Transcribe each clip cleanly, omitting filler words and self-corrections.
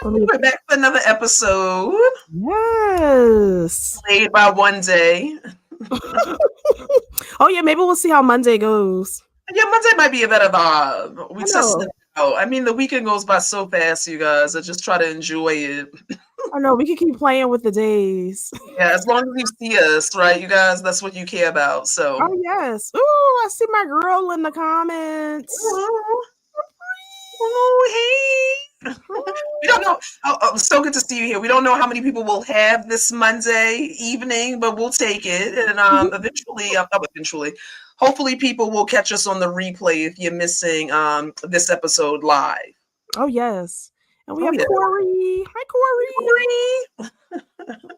We're back for another episode. Yes. Delayed by one day. Oh yeah, maybe we'll see how Monday goes. Yeah, Monday might be a better vibe. We I tested know. it out. I mean, the weekend goes by so fast, you guys. I just try to enjoy it. I know we can keep playing with the days. Yeah, as long as you see us, right, you guys, that's what you care about. So, Oh yes. Ooh, I see my girl in the comments. oh, oh, hey. We don't know. Oh, so good to see you here. We don't know how many people will have this Monday evening, but we'll take it. And eventually, hopefully, people will catch us on the replay if you're missing this episode live. Oh yes. And we Oh have yeah, Corey. Hi Corey. Corey.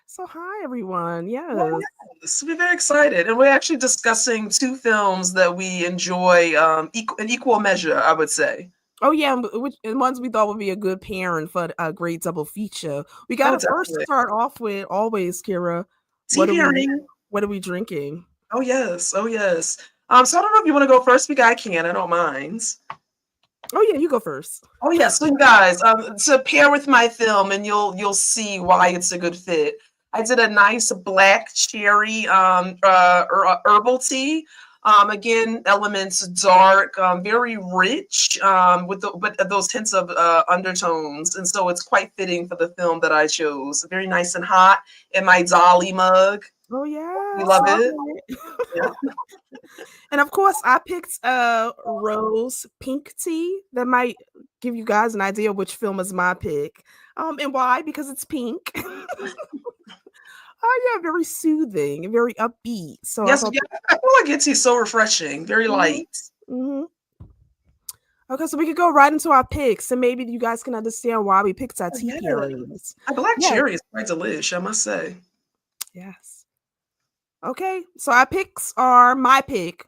So hi everyone. Oh, Yes. yes. We're very excited, and we're actually discussing two films that we enjoy in equal measure, I would say. Oh yeah, and ones we thought would be a good pairing for a great double feature. We Oh, gotta first definitely. start off with always, Kira. Tea pairing. What are we drinking? Oh yes. Oh yes. So I don't know if you want to go first. I can. I don't mind. Oh yeah, you go first. Oh yes, so you guys, to pair with my film, and you'll see why it's a good fit. I did a nice black cherry herbal tea. Again, elements dark, very rich, but those hints of undertones, and so it's quite fitting for the film that I chose. Very nice and hot in my Dolly mug. Oh yeah, We love it. Yeah. And of course, I picked rose pink tea. That might give you guys an idea which film is my pick. And why? Because it's pink. Oh yeah, very soothing and very upbeat. So Yes, yeah, I feel like it's so refreshing, very light. Mm-hmm. Okay, so we could go right into our picks, and maybe you guys can understand why we picked our tea pairings. A black cherry is quite delicious, I must say. Yes. Okay, so our picks are, my pick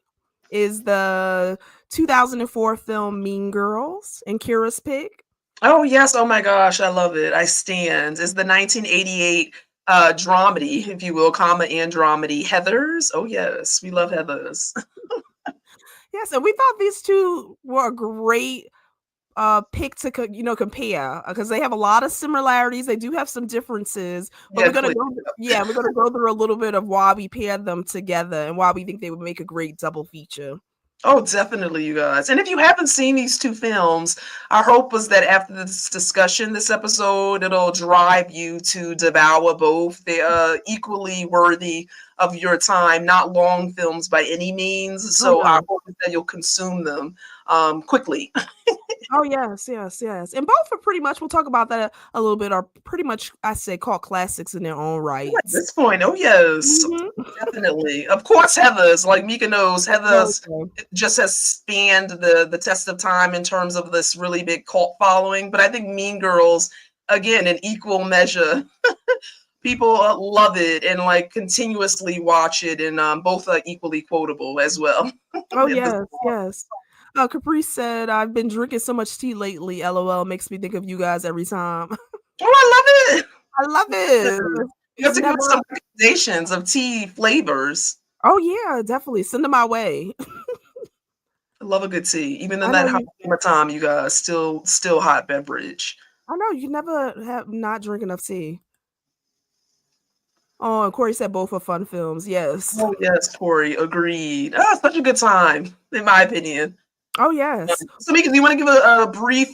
is the 2004 film Mean Girls, and Kira's pick. Oh yes, oh my gosh, I love it. I stand. It's the 1988 dramedy, if you will, comma and dramedy, Heathers. Oh yes, we love Heathers. Yes, and we thought these two were a great pick to compare, because they have a lot of similarities. They do have some differences, but we're gonna go through a little bit of why we paired them together and why we think they would make a great double feature. Oh, definitely, you guys. And if you haven't seen these two films, our hope was that after this discussion, this episode, it'll drive you to devour both. They are equally worthy of your time, not long films by any means. So our hope is that you'll consume them quickly. Oh yes. And both are pretty much, we'll talk about that a little bit, are pretty much, I say, called classics in their own right. At this point, oh yes, definitely. Of course, Heathers, like Meka knows, Heathers just has spanned the test of time in terms of this really big cult following. But I think Mean Girls, again, in equal measure, people love it and like continuously watch it, and both are equally quotable as well. Oh yes. Capri said, "I've been drinking so much tea lately. LOL, makes me think of you guys every time." Oh, I love it. I love it. You have to give some recommendations of tea flavors. Oh yeah, definitely send them my way. I love a good tea, even in that hot summertime. You guys, still hot beverage. I know you never have not drink enough tea. Oh, and Corey said both are fun films. Yes. Oh yes, Corey, agreed. Oh, such a good time, in my opinion. Oh yes. So, Meka, do you want to give a brief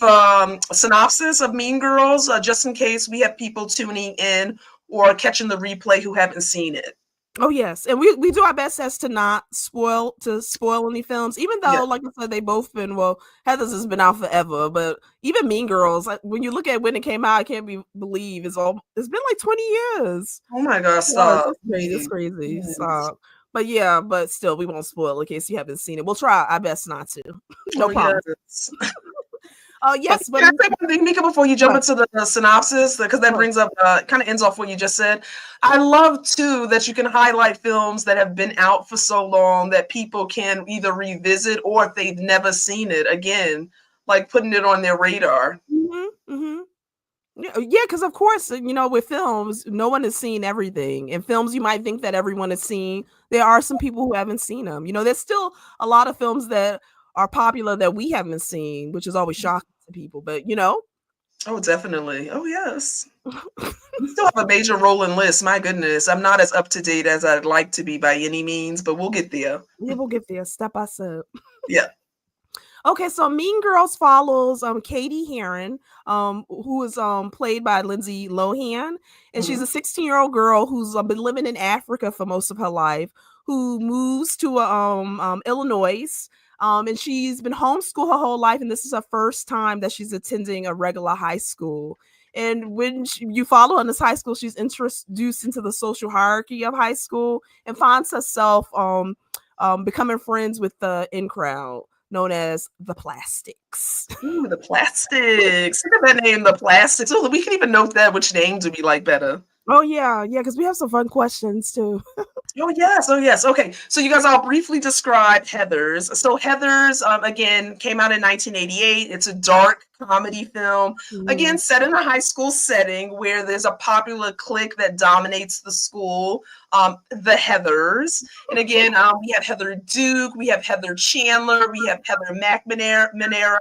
synopsis of Mean Girls, just in case we have people tuning in or catching the replay who haven't seen it? Oh yes, and we do our best as to not spoil any films, even though, like I said, they both been, Heathers has been out forever, but even Mean Girls, when you look at when it came out, I can't believe it's been like 20 years. Oh my gosh, stop! It's crazy. Stop. But still, we won't spoil in case you haven't seen it. We'll try our best not to. No problem. Yes. Yes, but can I say one thing, Meka, before you jump into the synopsis, because that brings up, kind of ends off what you just said. I love too that you can highlight films that have been out for so long that people can either revisit, or if they've never seen it, again, like putting it on their radar. Yeah, because of course, with films, no one has seen everything. In films, you might think that everyone has seen. There are some people who haven't seen them. There's still a lot of films that are popular that we haven't seen, which is always shocking to people. But Oh, definitely. Oh, yes. You still have a major role in lists. My goodness, I'm not as up to date as I'd like to be by any means, but we'll get there. Yeah, we'll get there step by step. Yeah. Okay, so Mean Girls follows Katie Heron, who is played by Lindsay Lohan, and she's a Mhm. 16-year-old girl who's been living in Africa for most of her life, who moves to Illinois. And she's been homeschooled her whole life, and this is her first time that she's attending a regular high school. And when you follow in this high school, she's introduced into the social hierarchy of high school and finds herself becoming friends with the in crowd known as the Plastics. Ooh, the plastics. Look at that name, the plastics. Oh, we can even note that. Which name do we like better? Oh yeah, because we have some fun questions too. Oh yes, oh yes. Okay, so you guys all briefly described Heathers. So Heathers, again, came out in 1988. It's a dark comedy film, Mhm. again, set in a high school setting where there's a popular clique that dominates the school, the Heathers. And again, we have Heather Duke, we have Heather Chandler, we have Heather McNamara,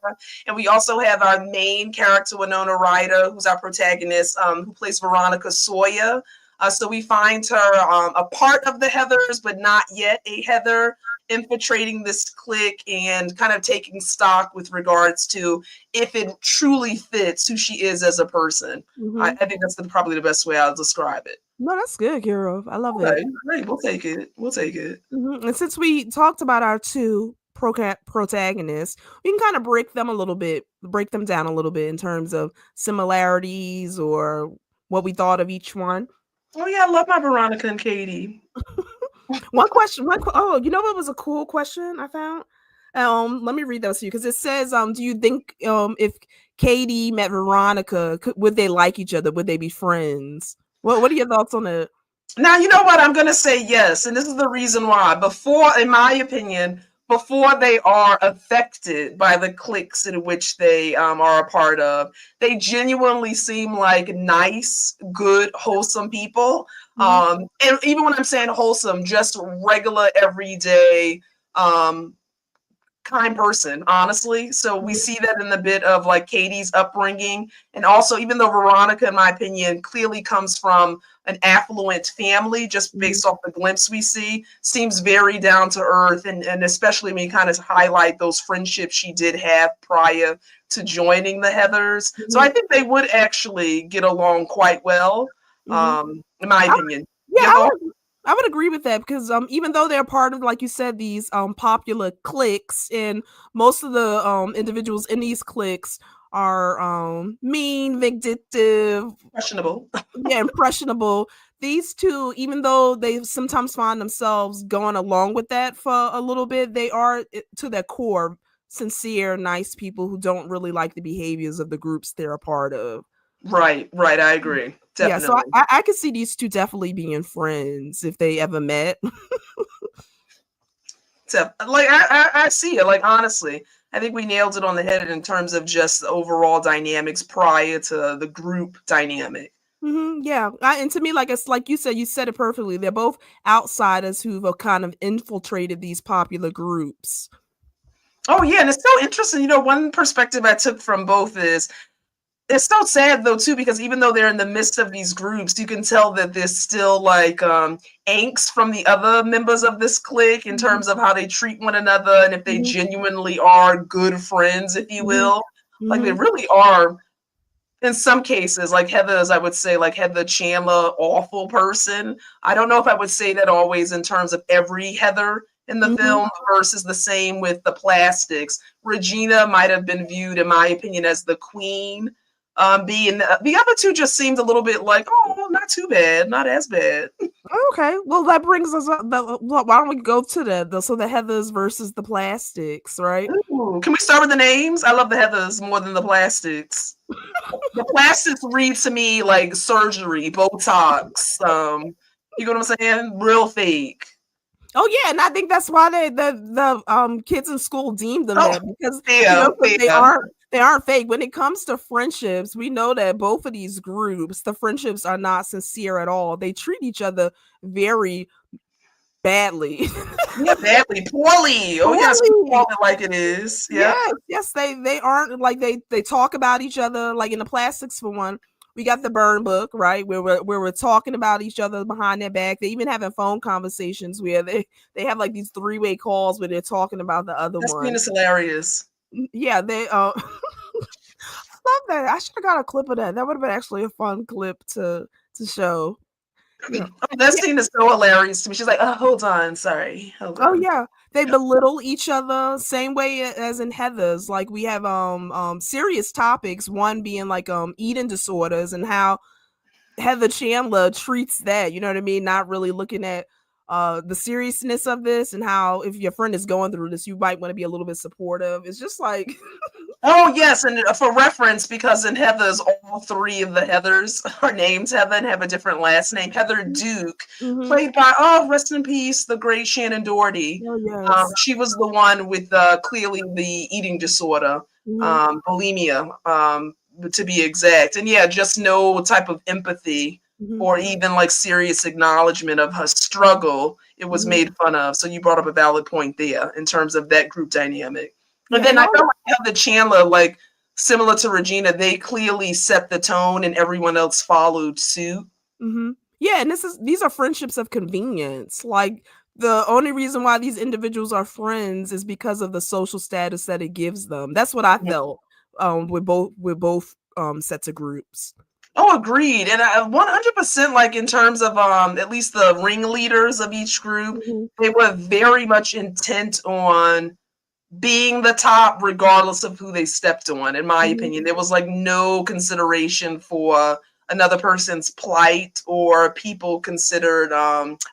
and we also have our main character, Winona Ryder, who's our protagonist, who plays Veronica Sawyer. So we find her a part of the Heathers, but not yet a Heather, infiltrating this clique and kind of taking stock with regards to if it truly fits who she is as a person. Mhm. I think that's probably the best way I'll describe it. No, that's good, Kiro. I love it. Okay, great. We'll take it. We'll take it. And since we talked about our two protagonists, we can kind of break them down a little bit in terms of similarities or what we thought of each one. Oh yeah, I love my Veronica and Katie. One question. Oh, you know what was a cool question I found? Let me read those to you because it says, do you think if Katie met Veronica, would they like each other? Would they be friends? What are your thoughts on it? Now, you know what? I'm going to say yes. And this is the reason why. Before, in my opinion, before they are affected by the cliques in which they are a part of, they genuinely seem like nice, good, wholesome people. Mhm. And even when I'm saying wholesome, just regular, everyday, um, kind person, honestly. So we Mhm. see that in the bit of like Katie's upbringing. And also, even though Veronica, in my opinion, clearly comes from an affluent family, just Mhm. based off the glimpse we see, seems very down to earth. And especially when you kind of highlight those friendships she did have prior to joining the Heathers. So Mhm. I think they would actually get along quite well, Mhm. in my I would, opinion. yeah, Your thought? I would agree with that because even though they're part of, like you said, these popular cliques, and most of the individuals in these cliques are mean, vindictive, Questionable. yeah, impressionable. These two, even though they sometimes find themselves going along with that for a little bit, they are to their core sincere, nice people who don't really like the behaviors of the groups they're a part of. Right, right. I agree. Yeah, so Definitely. I could see these two definitely being friends if they ever met. Like I see it. Like honestly, I think we nailed it on the head in terms of just the overall dynamics prior to the group dynamic. Yeah, and to me, like it's like you said it perfectly. They're both outsiders who've kind of infiltrated these popular groups. Oh yeah, and it's so interesting. You know, one perspective I took from both is it's so sad though too because even though they're in the midst of these groups, you can tell that there's still like angst from the other members of this clique in Mhm, terms of how they treat one another and if they mhm, genuinely are good friends, if you mhm, will. Like they mhm, really are in some cases, like Heather's, I would say, like Heather Chandler, awful person. I don't know if I would say that always in terms of every Heather in the mhm. film versus the same with the Plastics. Regina might have been viewed, in my opinion, as the queen. Being the other two just seemed a little bit like, oh, not too bad, not as bad. Okay, well that brings us up. Why don't we go to the Heathers versus the Plastics, right? Ooh, can we start with the names? I love the Heathers more than the Plastics. The Plastics read to me like surgery, Botox. You know what I'm saying? Real fake. Oh yeah, and I think that's why the kids in school deemed them Oh, that because yeah, 'cause yeah. they aren't fake. When it comes to friendships, we know that both of these groups, the friendships are not sincere at all. They treat each other very badly. Yeah, badly, poorly. Oh yes, we call it like it is. Yeah. Yes, they aren't like they talk about each other like in the plastics for one. We got the burn book, right? Where we're talking about each other behind their back. They even having phone conversations where they have like these 3-way calls where they're talking about the other That scene one. is hilarious. Yeah, they I love that. I should have got a clip of that. That would have been actually a fun clip to show. Yeah. Oh, that scene is so hilarious to me. She's like, "Oh, hold on, sorry, hold Oh on." yeah, they belittle each other same way as in Heather's. Like we have serious topics. One being like eating disorders and how Heather Chandler treats that. You know what I mean? Not really looking at the seriousness of this and how if your friend is going through this, you might want to be a little bit supportive. It's just like Oh yes, and for reference, because in Heather's, all three of the Heathers are named Heather and have a different last name. Heather Duke, played by rest in peace, the great Shannon Doherty. Oh yes. She was the one with clearly the eating disorder, bulimia, to be exact. And yeah, just no type of empathy or even like serious acknowledgement of her struggle. It was made fun of. So you brought up a valid point there in terms of that group dynamic. And then I felt like Heather Chandler, like similar to Regina, they clearly set the tone and everyone else followed suit. Yeah, and these are friendships of convenience. Like the only reason why these individuals are friends is because of the social status that it gives them. That's what I felt with both sets of groups. Oh, agreed. And I 100% like in terms of at least the ringleaders of each group, they were very much intent on being the top regardless of who they stepped on, in my opinion. There was like no consideration for another person's plight or people considered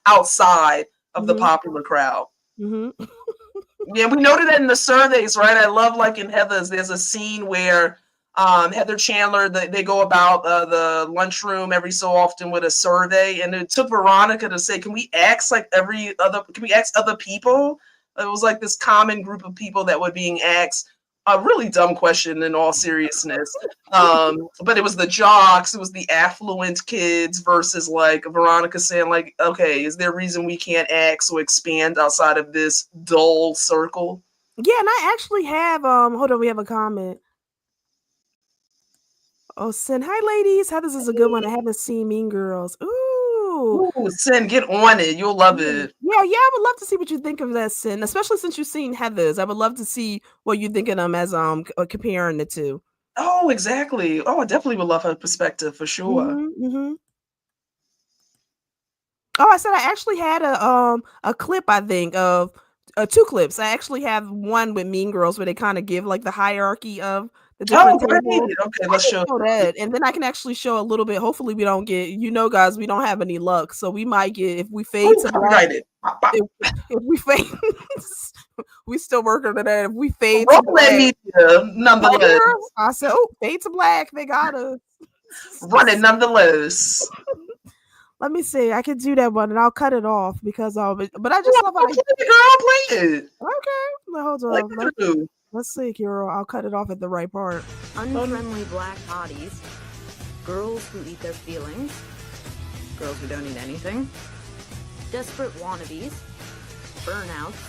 outside of the popular crowd. Yeah, we noted that in the surveys, right? I love like in Heather's, there's a scene where Heather Chandler, they go about the lunchroom every so often with a survey, and it took Veronica to say, can we ask other people? It was like this common group of people that were being asked a really dumb question in all seriousness. But it was the jocks, it was the affluent kids versus like Veronica saying like, okay, is there a reason we can't ask or expand outside of this dull circle? Yeah, and I actually have hold on, we have a comment. Oh, Sin. Hi, ladies. How this is a good one. I haven't seen Mean Girls. Ooh. Ooh, Sin, get on it. You'll love it. Yeah, I would love to see what you think of that, Sin, especially since you've seen Heather's. I would love to see what you think of them as comparing the two. Oh, exactly. Oh, I definitely would love her perspective for sure. Oh, I said I actually had a clip, I think, of 2 clips. I actually have one with Mean Girls where they kind of give like the hierarchy of the different tables. Okay, let's show that, and then I can actually show a little bit. Hopefully, we don't get, guys, we don't have any luck, so we might get if we fade to black. If we fade, we still working on that. If we fade to black, nonetheless. I said, oh, fade to black. They got us. Run it nonetheless. Let me see. I can do that one, and I'll cut it off because but I just love how play it. Okay, hold on. Let's see, Kiro. I'll cut it off at the right part. Unfriendly black hotties, girls who eat their feelings, girls who don't eat anything, desperate wannabes, burnouts,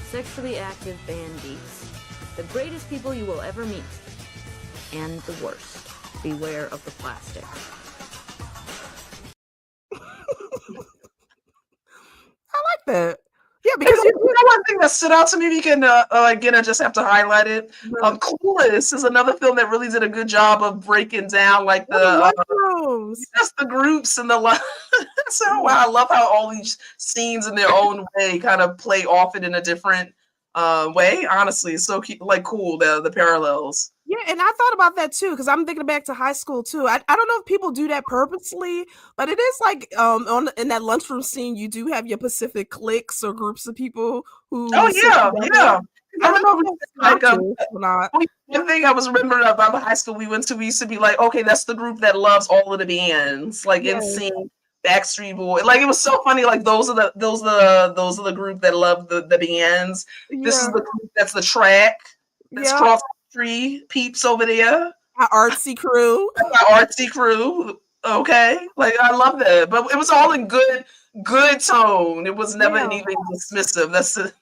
sexually active bandits, the greatest people you will ever meet, and the worst. Beware of the plastic. I like that. Yeah, because you know one thing that stood out to me, we can again, I just have to highlight it. Clueless is another film that really did a good job of breaking down like the groups and the so wow, I love how all these scenes in their own way kind of play off it in a different way. Honestly, it's so like cool the parallels. Yeah, and I thought about that too because I'm thinking back to high school too. I don't know if people do that purposely, but it is like in that lunchroom scene, you do have your Pacific cliques or groups of people who. Oh yeah. I don't know if it's like one thing I was remembering about the high school we went to. We used to be like, okay, that's the group that loves all of the bands, like NSYNC, Backstreet Boy. Like it was so funny. Like those are the group that love the bands. Yeah. This is the group that's the track. That's cross. Peeps over there. Our artsy crew. Our artsy crew. Okay, like I love that, but it was all in good tone. It was never Yeah. anything dismissive.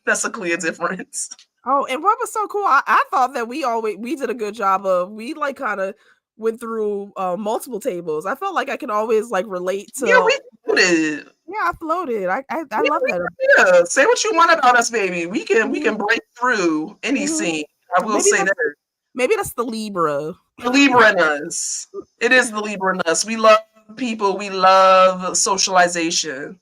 That's a clear difference. Oh, and what was so cool, I thought that we did a good job of we like kind of went through multiple tables. I felt like I could always like relate Yeah, to. we floated. Yeah, I floated. I Yeah, love that. yeah. Say what you want about us, baby. We Mhm, can break through any mhm. scene. I will Maybe say that's that. maybe that's the Libra. The Libra in us. It is the Libra in us. We love people. We love socialization.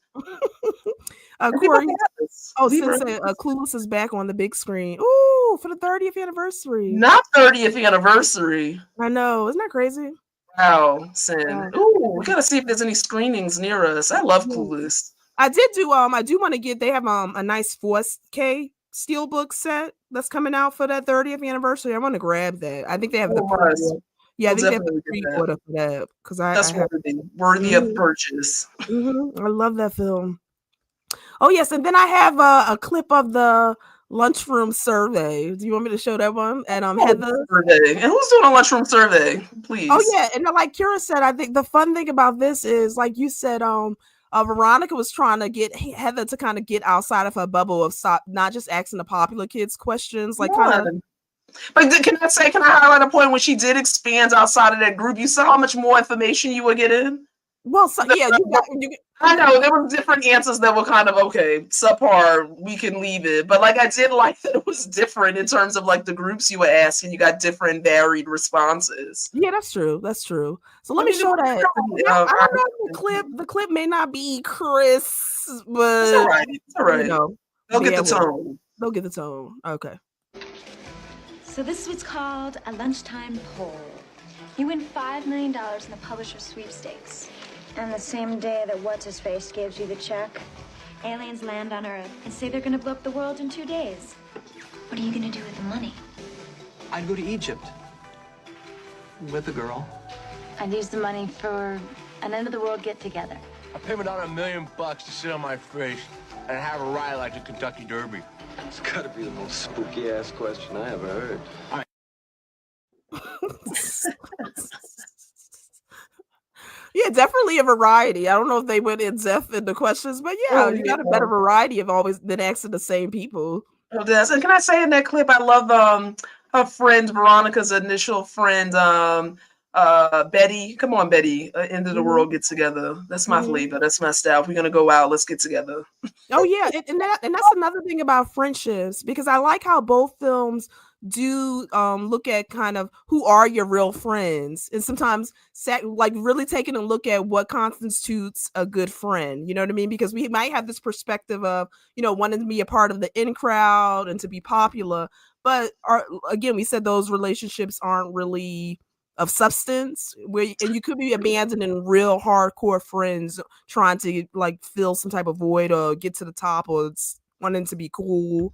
And people Corey. forget this. Oh, Libra. since Clueless is back on the big screen. Ooh, for the 30th anniversary. Not 30th anniversary. I know, isn't that crazy? Wow, Sin. Yeah. Ooh, we gotta see if there's any screenings near us. I love Yeah. Clueless. I do want to get they have a nice 4K steelbook set that's coming out for that 30th anniversary. I want to grab that. I think they have the Oh, must. pre-order. Yeah, I We'll think they have the definitely get that. pre-order for that because I That's have. worthy of Mhm, purchase. I love that film. Oh yes, and then I have a clip of the lunchroom survey. Do you want me to show that one? And Oh, Heather. survey. And who's doing a lunchroom survey? Oh Please. yeah, and like Kira said, I think the fun thing about this is, like you said, Veronica was trying to get Heather to kind of get outside of her bubble of stop, not just asking the popular kids questions, like kind Yeah. of. But can I highlight a point when she did expand outside of that group? You saw how much more information you were getting? Well, so, yeah, I know there were different answers that were kind of okay, subpar, we can leave it. But like I did like that it was different in terms of like the groups you were asking, you got different varied responses. yeah, that's true. That's true. So I let me mean, it show was that. really, Yeah, I don't know if the clip may not be crisp, it's all but right. It's all you right. know, They'll get bear the with it. tone. They'll get the tone. Okay. So this is what's called a lunchtime poll. You win $5 million in the publisher sweepstakes. And the same day that What's-His-Face gives you the check? Aliens land on Earth and say they're gonna blow up the world in 2 days. What are you gonna do with the money? I'd go to Egypt with a girl. I'd use the money for an end-of-the-world get-together. I pay Madonna $1 million to sit on my face and have a ride like the Kentucky Derby. It's gotta be the most spooky-ass question I ever heard. Yeah, definitely a variety. I don't know if they went in depth in the questions, but yeah, Oh, you got a yeah. better variety of always than asking the same people. Oh, yes. And can I say in that clip, I love her friend Veronica's initial friend, Betty. Come on, Betty. End of the world, get together. That's my flavor. That's my style. If we're gonna go out, let's get together. Oh yeah, and that's another thing about friendships, because I like how both films do look at kind of who are your real friends, and sometimes like really taking a look at what constitutes a good friend. You know what I mean? Because we might have this perspective of, you know, wanting to be a part of the in crowd and to be popular, but again, we said those relationships aren't really of substance, and you could be abandoning real hardcore friends trying to like fill some type of void or get to the top or wanting to be cool.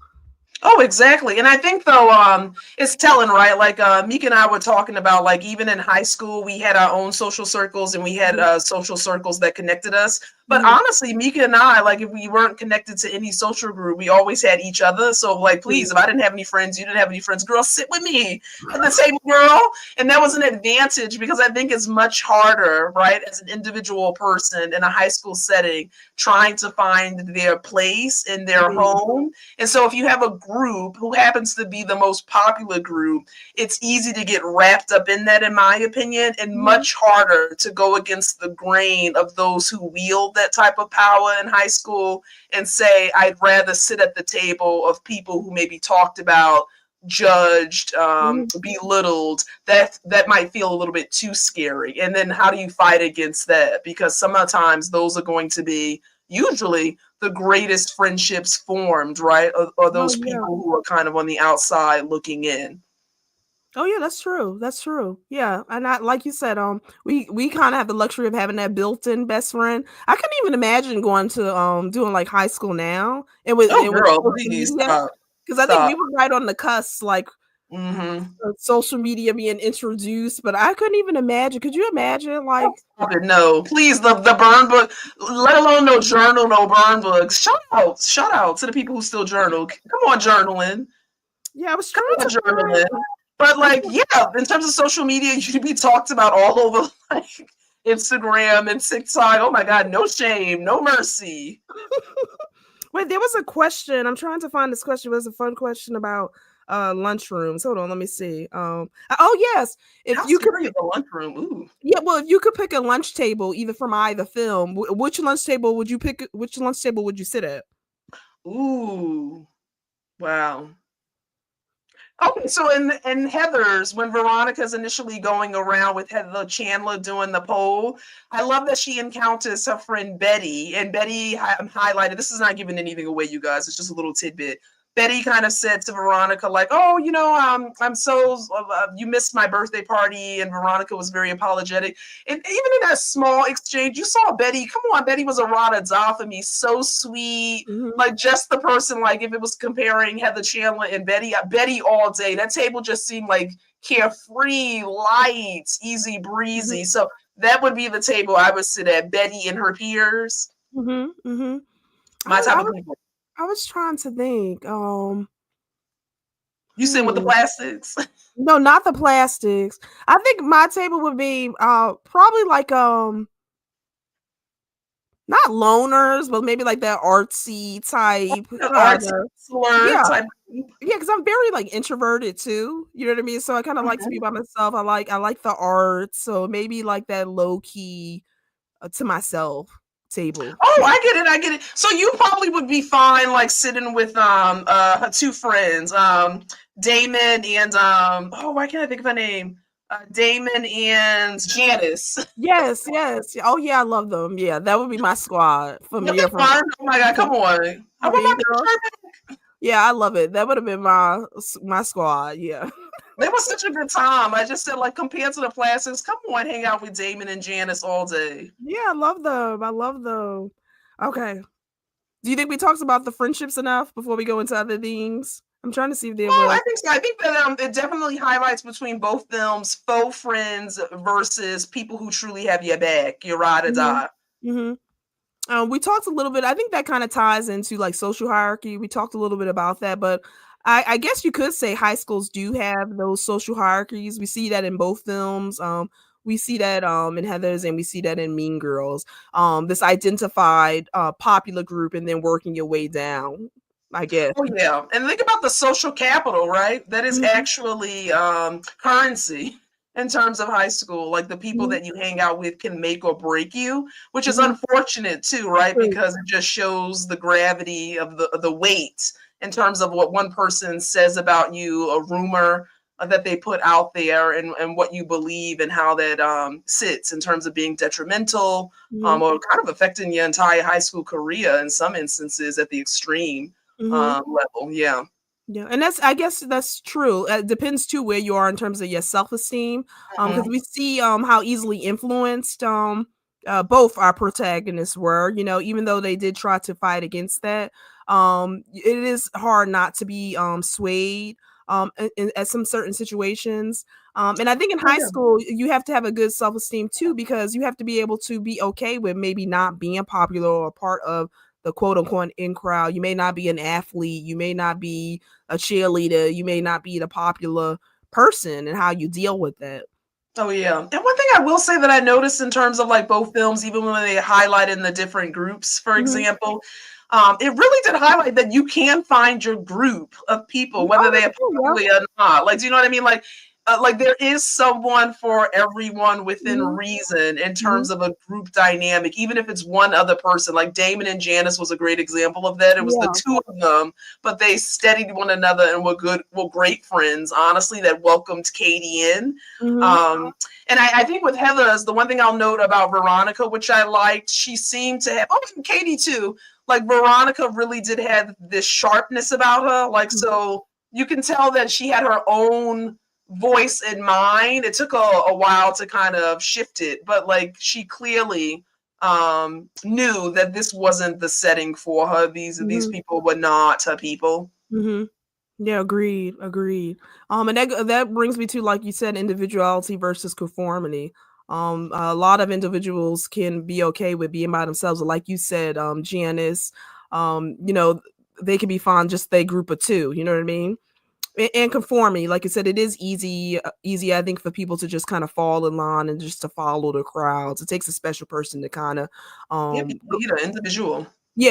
Oh, exactly. And I think though, it's telling, right? Like Meka and I were talking about, like even in high school, we had our own social circles and we had social circles that connected us. But honestly, Meka and I, like if we weren't connected to any social group, we always had each other. So like, please, if I didn't have any friends, you didn't have any friends, girl, sit with me at the table, girl. And that was an advantage because I think it's much harder, right, as an individual person in a high school setting, trying to find their place in their home. And so if you have a group who happens to be the most popular group, it's easy to get wrapped up in that, in my opinion, and much harder to go against the grain of those who wield that type of power in high school and say, I'd rather sit at the table of people who may be talked about, judged, belittled. That might feel a little bit too scary. And then how do you fight against that? Because sometimes those are going to be usually the greatest friendships formed, right? Or those people who are kind of on the outside looking in. Oh yeah, that's true. That's true. Yeah, and like you said, we kind of have the luxury of having that built-in best friend. I couldn't even imagine going to doing like high school now. Because I think we were right on the cusp, like social media being introduced, but I couldn't even imagine. Could you imagine, like? No, please, the burn book, let alone no journal, no burn books. Shout out to the people who still journal. Come on, journaling. Yeah, I was trying to journaling. But like, yeah, in terms of social media, you should be talked about all over like Instagram and TikTok. Oh my God, no shame, no mercy. Wait, there was a question. I'm trying to find this question. It was a fun question about lunchrooms. Hold on, let me see. Oh yes, if How you could scary is pick, the lunchroom? Ooh. yeah, well, if you could pick a lunch table either from either film, which lunch table would you pick? Which lunch table would you sit at? Ooh. Wow. Okay, so in Heather's, when Veronica's initially going around with Heather Chandler doing the poll, I love that she encounters her friend Betty, and Betty highlighted. This is not giving anything away, you guys. It's just a little tidbit. Betty kind of said to Veronica, like, "Oh, I'm so you missed my birthday party," and Veronica was very apologetic. And even in that small exchange, you saw Betty. Come on, Betty was a rod of doll for me, so sweet, like just the person. Like if it was comparing Heather Chandler and Betty, Betty all day. That table just seemed like carefree, light, easy breezy. So that would be the table I would sit at. Betty and her peers. Mm-hmm. My type of people. I was trying to think. You sit with the plastics. No, not the plastics. I think my table would be probably like not loners, but maybe like that artsy type. Artsy type. Yeah, because I'm very like introverted too. You know what I mean? So I kind of like to be by myself. I like the art. So maybe like that low key to myself table. Oh, I get it. So you probably would be fine like sitting with her two friends, Damon and oh, why can't I think of her name? Damon and Janice. Yes. Oh yeah, I love them. Yeah, that would be my squad from year from. Oh my God, come on. Yeah, I love it. That would have been my squad. Yeah. It was such a good time. I just said, like, compared to the plastics, come on, hang out with Damon and Janice all day. Yeah, I love them. Okay. Do you think we talked about the friendships enough before we go into other things? I'm trying to see if there were. I think so. I think that it definitely highlights between both films faux friends versus people who truly have your back, your ride or die. We talked a little bit. I think that kind of ties into like social hierarchy. We talked a little bit about that, but I guess you could say high schools do have those social hierarchies. We see that in both films. We see that in Heather's and we see that in Mean Girls. This identified popular group and then working your way down, I guess. Oh yeah, and think about the social capital, right? That is actually currency in terms of high school. Like the people that you hang out with can make or break you, which is unfortunate too, right? Because it just shows the gravity of the weight in terms of what one person says about you, a rumor that they put out there, and what you believe and how that sits in terms of being detrimental or kind of affecting your entire high school career in some instances at the extreme level. Yeah, and I guess that's true. It depends too where you are in terms of your self-esteem, because we see how easily influenced both our protagonists were. Even though they did try to fight against that, it is hard not to be swayed at some certain situations. And I think in high school you have to have a good self-esteem too, because you have to be able to be okay with maybe not being popular or part of the quote unquote in crowd. You may not be an athlete, you may not be a cheerleader, you may not be the popular person, and how you deal with that. Oh yeah. And one thing I will say that I noticed in terms of like both films, even when they highlighted in the different groups, for example, it really did highlight that you can find your group of people, whether they are publicly or not. Like, do you know what I mean? Like there is someone for everyone within reason in terms of a group dynamic, even if it's one other person. Like Damon and Janice was a great example of that. It was the two of them, but they steadied one another and were great friends, honestly, that welcomed Katie in. And I think with Heather's, the one thing I'll note about Veronica, which I liked, she seemed to have, and Katie too, like Veronica really did have this sharpness about her. Like, so you can tell that she had her own voice in mind. It took a while to kind of shift it, but like she clearly knew that this wasn't the setting for her. These people were not her people. Yeah, agreed. And that brings me to, like you said, individuality versus conformity. A lot of individuals can be okay with being by themselves, like you said, Janice. They can be fine just their group of two. You know what I mean? And conformity, like I said, it is easy, I think, for people to just kind of fall in line and just to follow the crowds. It takes a special person to kind of, Lead an individual.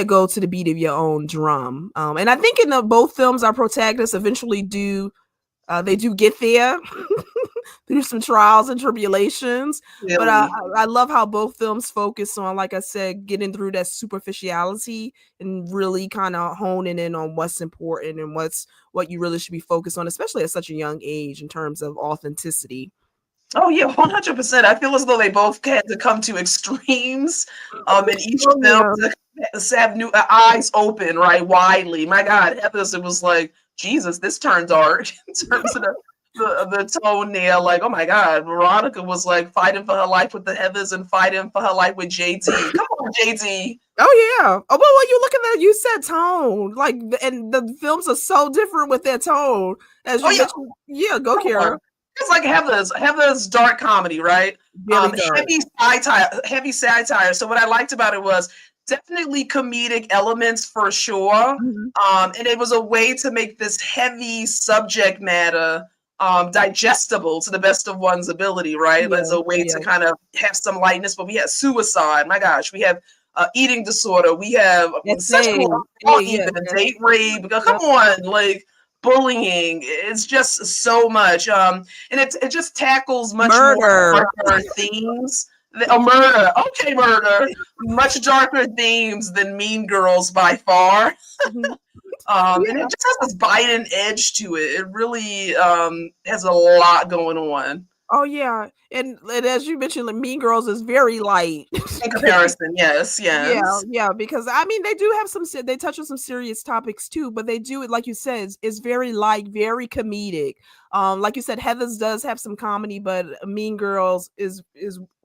go to the beat of your own drum. And I think in both films, our protagonists eventually they do get there through some trials and tribulations. Really. But I love how both films focus on, like I said, getting through that superficiality and really kind of honing in on what's important and what you really should be focused on, especially at such a young age in terms of authenticity. Oh yeah, 100%. I feel as though they both had to come to extremes in each film to have new eyes open, right, widely. My God, Heather's, it was like, Jesus, this turns dark in terms of the tone there. Like, oh my God, Veronica was like fighting for her life with the Heathers and fighting for her life with JD. Come on, JD. Oh yeah. Oh, well, when you look at that, you said tone, like, and the films are so different with their tone. As you mentioned, go Kara. It's like Heather's dark comedy, right? Very dark. Heavy satire. So what I liked about it was definitely comedic elements for sure. And it was a way to make this heavy subject matter digestible to the best of one's ability, right? As a way to kind of have some lightness. But we had suicide, my gosh, we have eating disorder, we have sexual date rape. Come on, like bullying. It's just so much. And it just tackles much more themes. Murder. Okay, murder. Much darker themes than Mean Girls by far. And it just has this biting edge to it. It really has a lot going on. Oh yeah, and as you mentioned, like, Mean Girls is very light in comparison. Yes. Yeah, because I mean they do have they touch on some serious topics too, but they do it, like you said, is very light, very comedic. Like you said, Heathers does have some comedy, but Mean Girls is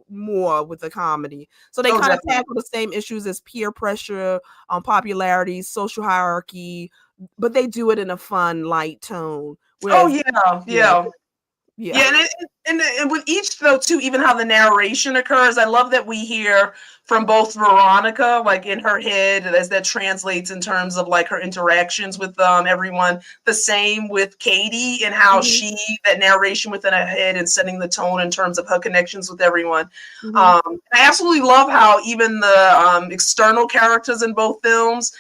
more with the comedy. So they kind of tackle the same issues as peer pressure, popularity, social hierarchy, but they do it in a fun, light tone. Whereas, and with each though too, even how the narration occurs, I love that we hear from both Veronica, like in her head, as that translates in terms of like her interactions with everyone. The same with Katie and how that narration within her head and setting the tone in terms of her connections with everyone. I absolutely love how even the external characters in both films,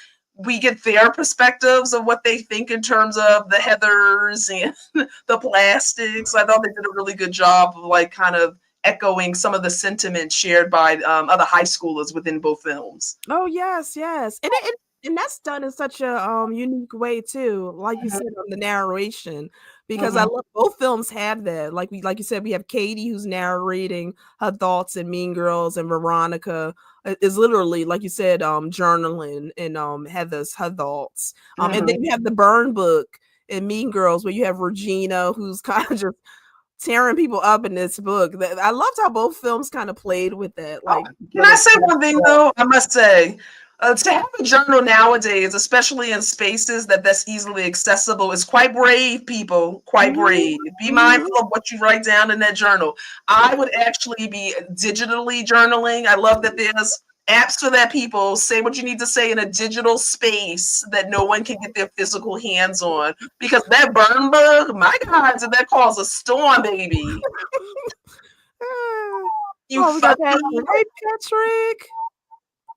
we get their perspectives of what they think in terms of the Heathers and the Plastics. I thought they did a really good job of like kind of echoing some of the sentiment shared by other high schoolers within both films. Oh yes, and that's done in such a unique way too, like you said, on the narration, because I love both films have that. Like you said, we have Katie who's narrating her thoughts in Mean Girls, and Veronica is literally, like you said, journaling in Heather's her thoughts. And then you have the burn book in Mean Girls where you have Regina who's kind of just tearing people up in this book. I loved how both films kind of played with that. Like, can I say one thing though? I must say, to have a journal nowadays, especially in spaces that's easily accessible, is quite brave, people. Quite brave. Be mindful of what you write down in that journal. I would actually be digitally journaling. I love that there's apps for that, people. Say what you need to say in a digital space that no one can get their physical hands on. Because that burn book, my God, did that cause a storm, baby. We got Patrick. Hey, Patrick.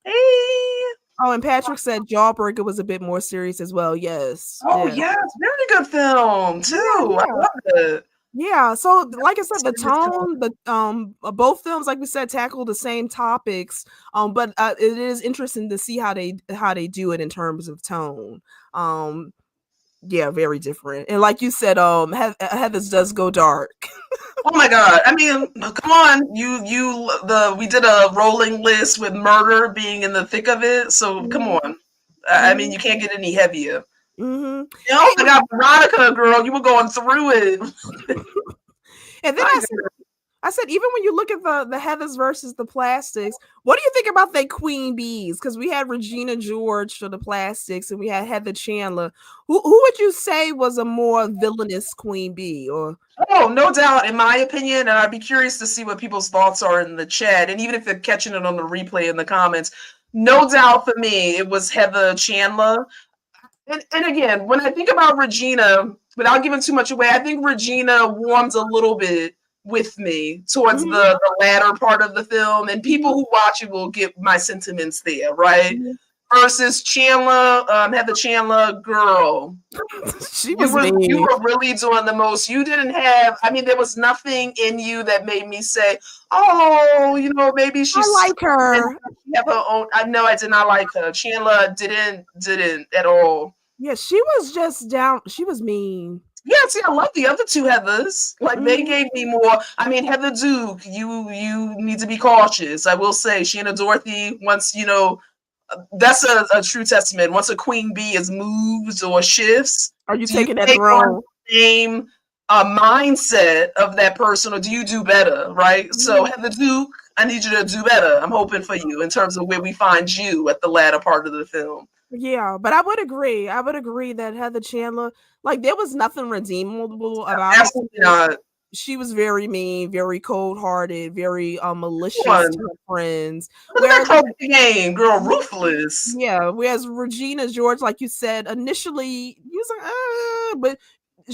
Hey. Oh, and Patrick said Jawbreaker was a bit more serious as well. Yes. Oh, yes. Very good film, too. I love it. Yeah, so like I said, the tone, both films, like we said, tackle the same topics, but it is interesting to see how they do it in terms of tone. Very different. And like you said, Heathers does go dark. Oh my God! I mean, come on, we did a rolling list with murder being in the thick of it, so come on. I mean, you can't get any heavier. Oh my God, Veronica, girl, you were going through it. And then I said, even when you look at the Heathers versus the Plastics, what do you think about their queen bees? Because we had Regina George for the Plastics, and we had Heather Chandler. Who would you say was a more villainous queen bee? Or no doubt, in my opinion, and I'd be curious to see what people's thoughts are in the chat, and even if they're catching it on the replay in the comments. No doubt for me, it was Heather Chandler. And again, when I think about Regina, without giving too much away, I think Regina warms a little bit with me towards the latter part of the film, and people who watch it will get my sentiments there, right? Versus Chandler, Heather Chandler, girl. She was you were really doing the most. You didn't have, I mean, there was nothing in you that made me say, oh, you know, maybe she's I like her. She have her own. I know I did not like her. Chandler didn't at all. Yeah, she was just down. She was mean. Yeah, see, I love the other two Heathers. Like they gave me more. I mean, Heather Duke, you need to be cautious. I will say, Shanna Dorothy, once you know, that's a true testament. Once a queen bee is moved or shifts, are you taking that throne? Same mindset of that person, or do you do better? Right. So Heather Duke, I need you to do better. I'm hoping for you in terms of where we find you at the latter part of the film. Yeah, but I would agree. I would agree that Heather Chandler, like, there was nothing redeemable about Absolutely her. not. She was very mean, very cold-hearted, very malicious to her friends. Whereas that game, girl, ruthless. Yeah, whereas Regina George, like you said, initially you was like, but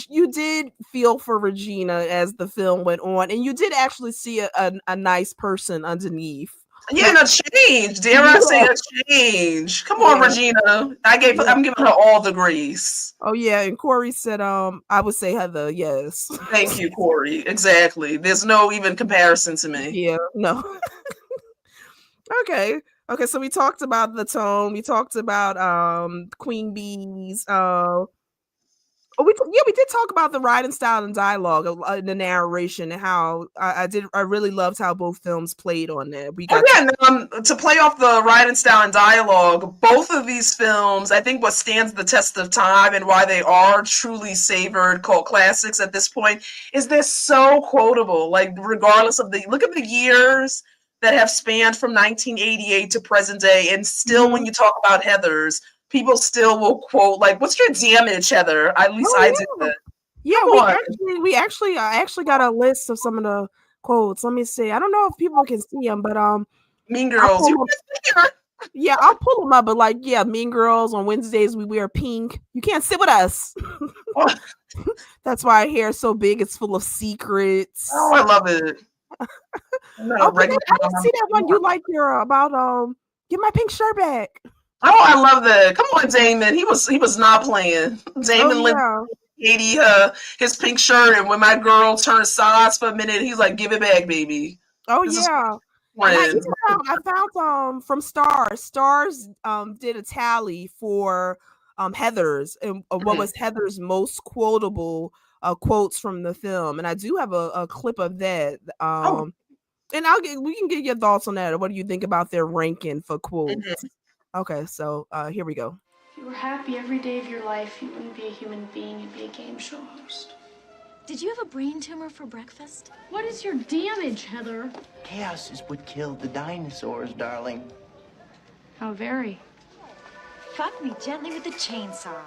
you did feel for Regina as the film went on, and you did actually see a nice person underneath. Yeah, and a change. Dare I say a change? Come on, Regina. I'm giving her all the grace. Oh yeah, and Corey said, I would say Heather. Yes. Thank you, Corey. Exactly. There's no even comparison to me. Yeah. No. Okay. So we talked about the tone. We talked about Queen Bees. We did talk about the writing style and dialogue, the narration, and how I really loved how both films played on that. To play off the writing style and dialogue, both of these films, I think what stands the test of time and why they are truly savored cult classics at this point is they're so quotable. Like regardless of look at the years that have spanned from 1988 to present day, and still when you talk about Heathers, people still will quote, like, "What's your damage, Heather?" At least I did that. Yeah, I actually got a list of some of the quotes. Let me see. I don't know if people can see them, but Mean Girls. I'll pull them up. But like, yeah, Mean Girls. On Wednesdays we wear pink. You can't sit with us. That's why our hair is so big. It's full of secrets. Oh, I love it. I didn't see that one you like your about get my pink shirt back. Oh, I love that. Come on, Damon. He was not playing. Damon Katie his pink shirt, and when my girl turned sides for a minute, he's like, "Give it back, baby." Oh yeah. I found from Stars. Stars did a tally for Heather's and what was Heather's most quotable quotes from the film, and I do have a clip of that. And we can get your thoughts on that. Or what do you think about their ranking for quotes? Okay, so here we go. If you were happy every day of your life, you wouldn't be a human being, you'd be a game show host. Did you have a brain tumor for breakfast? What is your damage, Heather? Chaos is what killed the dinosaurs, darling. How very. Fuck me gently with the chainsaw.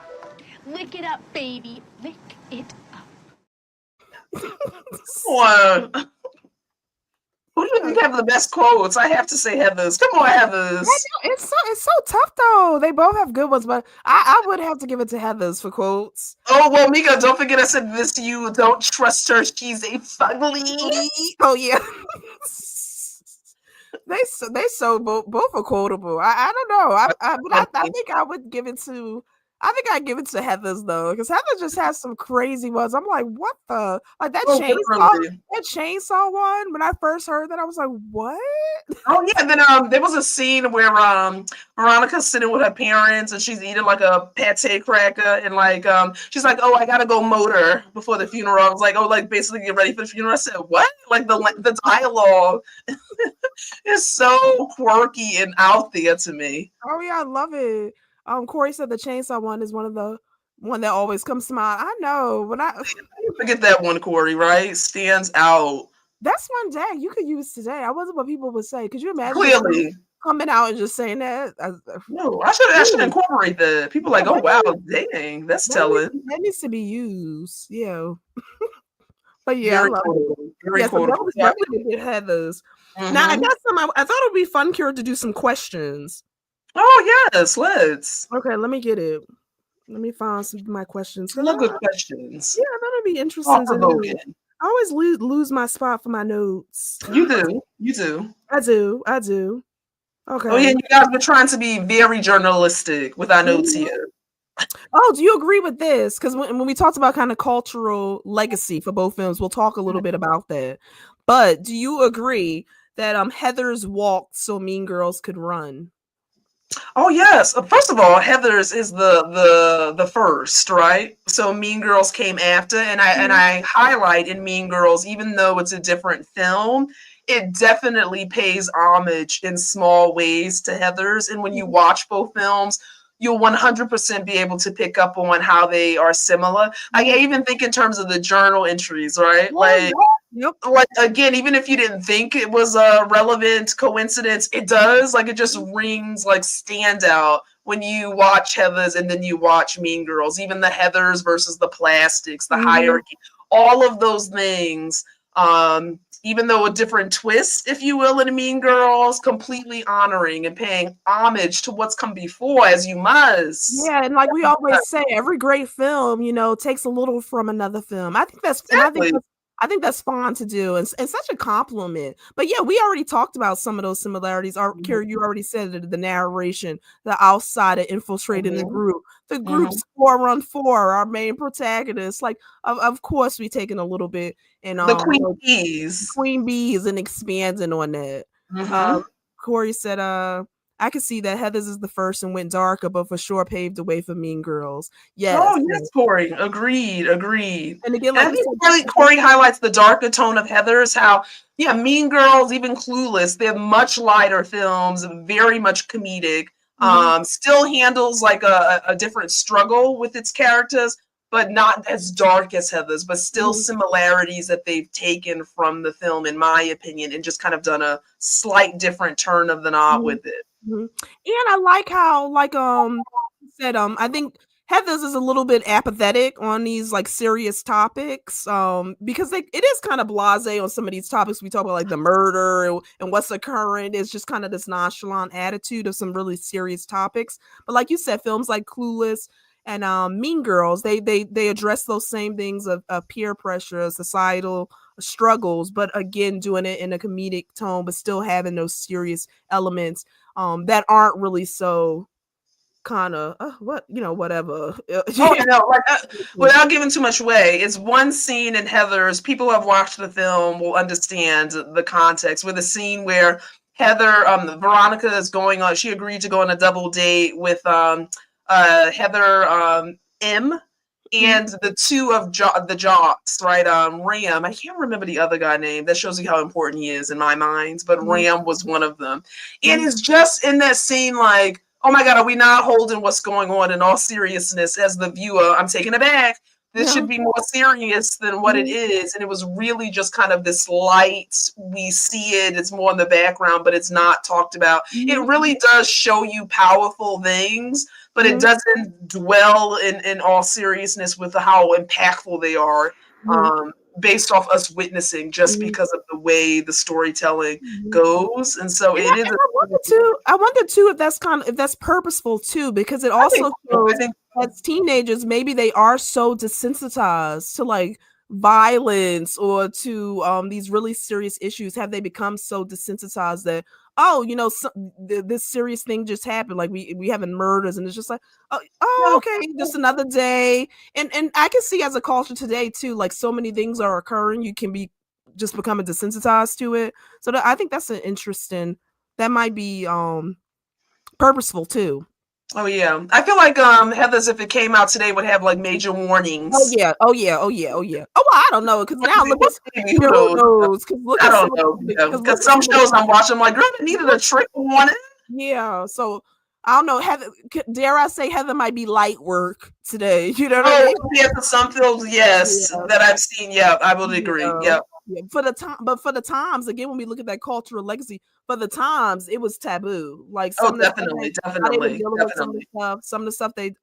Lick it up, baby. Lick it up. Wow. Who do you think have the best quotes? I have to say Heathers. Come on, Heathers. It's so tough though. They both have good ones, but I would have to give it to Heathers for quotes. Oh well, Meka, don't forget I said this to you. Don't trust her. She's a fugly. Oh yeah. they so both are quotable. I don't know. I think I would give it to. I think I'd give it to Heather's though, because Heather just has some crazy ones. I'm like, what the that chainsaw one. When I first heard that, I was like, what? Oh yeah, then there was a scene where Veronica's sitting with her parents and she's eating like a pate cracker, and like she's like, oh, I gotta go motor before the funeral. I was like, oh, like basically get ready for the funeral. I said, what? Like the dialogue is so quirky and out there to me. Oh yeah, I love it. Corey said the chainsaw one is one that always comes to mind. I know, but I forget that one, Corey. Right, stands out. That's one day you could use today. I wasn't what people would say. Could you imagine? Clearly coming out and just saying that. No, I should incorporate that. People are like, oh wow, dang, that's telling. That needs to be used. Yeah. But yeah, very cool. Definitely Heathers. Now I got some. I thought it would be fun, Kira, to do some questions. Oh yes, let's. Okay, let me get it. Let me find some of my questions. Some good questions. Yeah, that'll be interesting to know. Thought-provoking. I always lose my spot for my notes. You do. You do. I do. Okay. Oh, yeah, you guys were trying to be very journalistic with our notes here. Oh, do you agree with this? Because when we talked about kind of cultural legacy for both films, we'll talk a little bit about that. But do you agree that Heathers walked so Mean Girls could run? Oh yes. First of all, Heathers is the first, right? So Mean Girls came after, and I highlight in Mean Girls, even though it's a different film, it definitely pays homage in small ways to Heathers. And when you watch both films, you'll 100% be able to pick up on how they are similar. I even think in terms of the journal entries, right? Like again, even if you didn't think it was a relevant coincidence, it does. Like it just rings like standout when you watch Heathers and then you watch Mean Girls. Even the Heathers versus the plastics, the hierarchy, all of those things. Even though a different twist, if you will, in Mean Girls, completely honoring and paying homage to what's come before, as you must. Yeah, and like we always say, every great film, takes a little from another film. I think that's exactly. I think that's fun to do and such a compliment. But yeah, we already talked about some of those similarities. Kira, you already said it, the narration, the outsider infiltrating the group, the group's 4-on-4, our main protagonist. Like, of course, we taking a little bit and the Queen Bees and expanding on that. Corey said, I could see that Heathers is the first and went darker, but for sure paved the way for Mean Girls. Yes. Oh, yes, Corey. Agreed. And again, like Corey highlights the darker tone of Heathers, how, Mean Girls, even Clueless, they're much lighter films, very much comedic. Still handles like a different struggle with its characters, but not as dark as Heathers, but still similarities that they've taken from the film, in my opinion, and just kind of done a slight different turn of the knob with it. And I like how, like said, I think Heathers is a little bit apathetic on these like serious topics, because it is kind of blasé on some of these topics. We talk about like the murder and what's occurring. It's just kind of this nonchalant attitude of some really serious topics. But like you said, films like Clueless and Mean Girls, they address those same things of peer pressure, societal struggles, but again doing it in a comedic tone, but still having those serious elements that aren't really so kind of whatever. Without giving too much away, it's one scene in Heathers. People who have watched the film will understand the context. With a scene where Veronica is going on. She agreed to go on a double date with Heather M. And the two of the jocks, right? Ram, I can't remember the other guy name. That shows you how important he is in my mind. But Ram was one of them. And it's just in that scene like, oh my God, are we not holding what's going on in all seriousness as the viewer? I'm taken aback. This should be more serious than what it is. And it was really just kind of this light. We see it. It's more in the background, but it's not talked about. It really does show you powerful things, but it doesn't dwell in all seriousness with how impactful they are, based off us witnessing, just because of the way the storytelling goes. And so it is. I wonder too if that's purposeful too, because it also shows as teenagers maybe they are so desensitized to like violence or to these really serious issues. Have they become so desensitized that this serious thing just happened, like we having murders, and it's just like okay, just another day. And I can see as a culture today too, like so many things are occurring, you can be just becoming desensitized to it. So I think that's an interesting, that might be purposeful too. Oh yeah, I feel like Heathers, if it came out today, would have like major warnings. Oh yeah. Oh well, I don't know, because now look at who knows? I don't know, because some shows I'm watching, I'm like, girl, they needed a trick warning. Yeah, so I don't know. Heather, dare I say, Heather might be light work today. You know what I mean? Yeah, for some films, yes, that I've seen. Yeah, I would agree. Yeah. For the time, but for the times, again, when we look at that cultural legacy, for the times, it was taboo. Like definitely. Some of the stuff they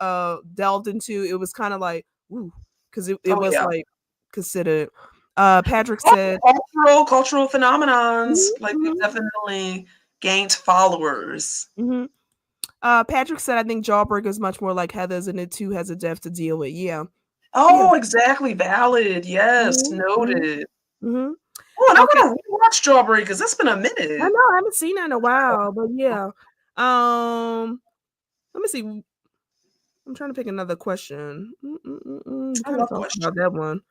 delved into, it was kind of like, ooh, because it was like considered. Patrick said cultural phenomenons, like they've definitely gained followers. Patrick said, I think Jawbreaker is much more like Heathers, and it too has a death to deal with. Yeah. Oh, exactly. Valid. Yes. Mhm, mhm, Noted. mhm. Oh, and I Okay. want to rewatch Jawbreakers. That's been a I minute. know, I haven't seen that in a while, but yeah. Let me see. I'm trying to pick another question. We I kind of love talked questions. about that one.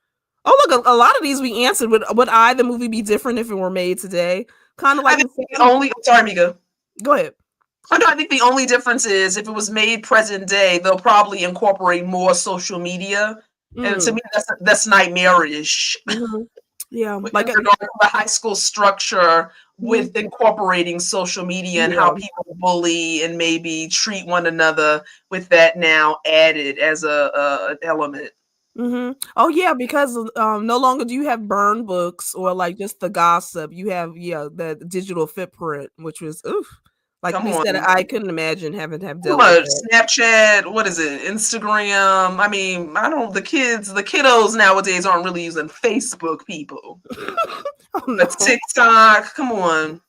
Oh, look, a lot of these we answered. Would the movie be different if it were made today? Kind of I like think the the only. Sorry, Mika. Go ahead. I know. I think the only difference is if it was made present day, they'll probably incorporate more social media, and to me, that's nightmarish. Mhm. Yeah, In like regard to the high school structure Mhm. with incorporating social media and how Yeah. people bully and maybe treat one another with that now added as an element. Oh yeah, because no longer do you have burn books or like just the gossip. You have the digital footprint, which was oof. Like Come we said, on. I couldn't imagine having to have Too dealt with much. that. Snapchat, what is it? Instagram. I mean, I don't the kiddos nowadays aren't really using Facebook, people. Oh no. But TikTok, come on.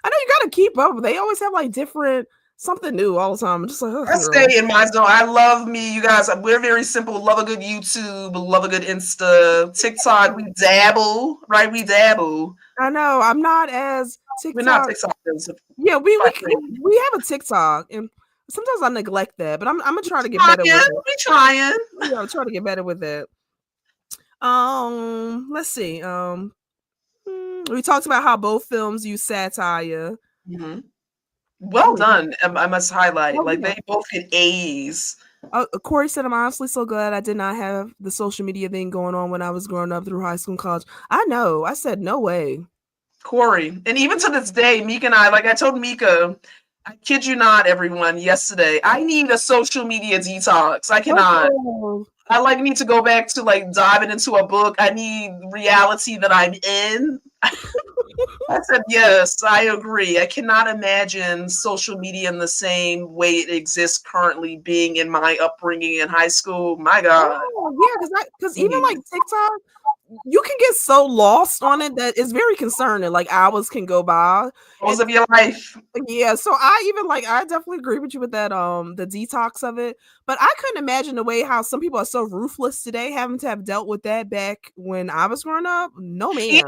I know you gotta keep up. They always have like different something new all the time. I'm just like, oh, I girl. stay in my zone. I love me, you guys. We're very simple. Love a good YouTube. Love a good Insta. TikTok. We dabble, right? We dabble. I know. I'm not as We're not TikTok. TikTokers. Yeah, Quite frankly. we have a TikTok, and sometimes I neglect that, but I'm gonna try to get Trying. better with it. We trying. Yeah, I'll try to get better with it. Let's see. We talked about how both films use satire. Mhm. Well done. I must highlight. Oh, Like yeah. they both get A's. Corey said, I'm honestly so glad I did not have the social media thing going on when I was growing up through high school and college. I know. I said, no way. Corey. And even to this day, Mika and I, like I told Mika, I kid you not, everyone, yesterday, I need a social media detox. I cannot. Oh, I like need to go back to like diving into a book. I need reality that I'm in. I said, yes, I agree. I cannot imagine social media in the same way it exists currently being in my upbringing in high school. My God. yeah, because even like TikTok, you can get so lost on it that it's very concerning. Like hours can go by. Most of your life. Yeah, so I definitely agree with you with that the detox of it. But I couldn't imagine the way how some people are so ruthless today having to have dealt with that back when I was growing up. No man.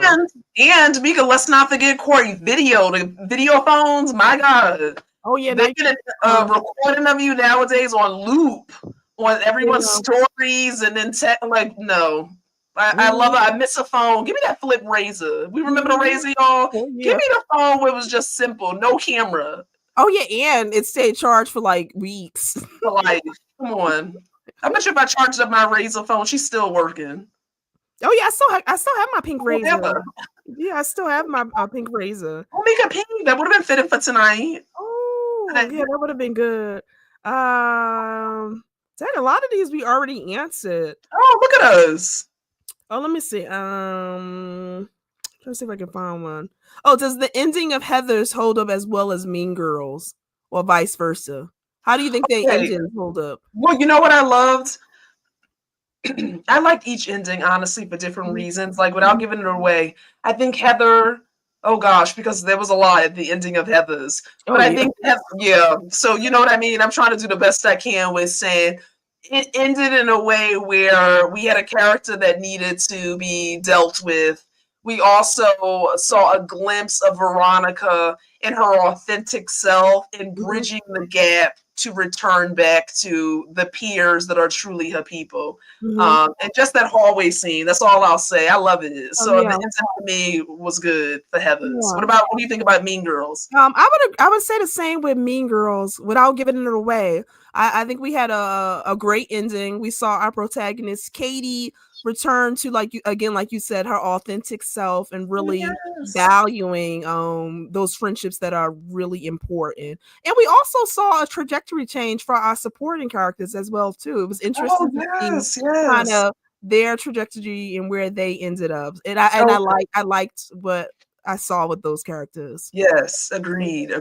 And Mika, let's not forget Corey, the video phones, my God. Oh yeah, they get a recording of you nowadays on loop on everyone's stories and then like no. I love it. I miss a phone. Give me that flip razor. We remember the razor, y'all? Oh, yeah. Give me the phone where it was just simple, no camera. Oh yeah, and it stayed charged for like weeks. For life. Come on. I bet you if I charged up my razor phone, she's still working. Oh yeah, I still have my pink razor. Yeah, I still have my pink razor. Oh, make a pink. That would have been fitting for tonight. Oh, yeah, that would have been good. Dang, a lot of these we already answered. Oh, look at us. Oh, let me see. Trying to see if I can find one. Oh, does the ending of Heathers hold up as well as Mean Girls, or vice versa? How do you think the endings hold up? Well, you know what I loved? I liked each ending, honestly, for different reasons. Like, without giving it away, I think Heather, oh gosh, because there was a lot at the ending of Heather's. But I think, so you know what I mean? I'm trying to do the best I can with saying it ended in a way where we had a character that needed to be dealt with. We also saw a glimpse of Veronica in her authentic self and bridging the gap to return back to the peers that are truly her people. And just that hallway scene, that's all I'll say. I love it. So the ending for me was good for Heathers. Yeah. What do you think about Mean Girls? I would say the same with Mean Girls without giving it away. I think we had a great ending. We saw our protagonist Katie return to like you said, her authentic self and really valuing those friendships that are really important. And we also saw a trajectory change for our supporting characters as well too. It was interesting to see kind of their trajectory and where they ended up. And I liked what I saw with those characters. Yes, agreed.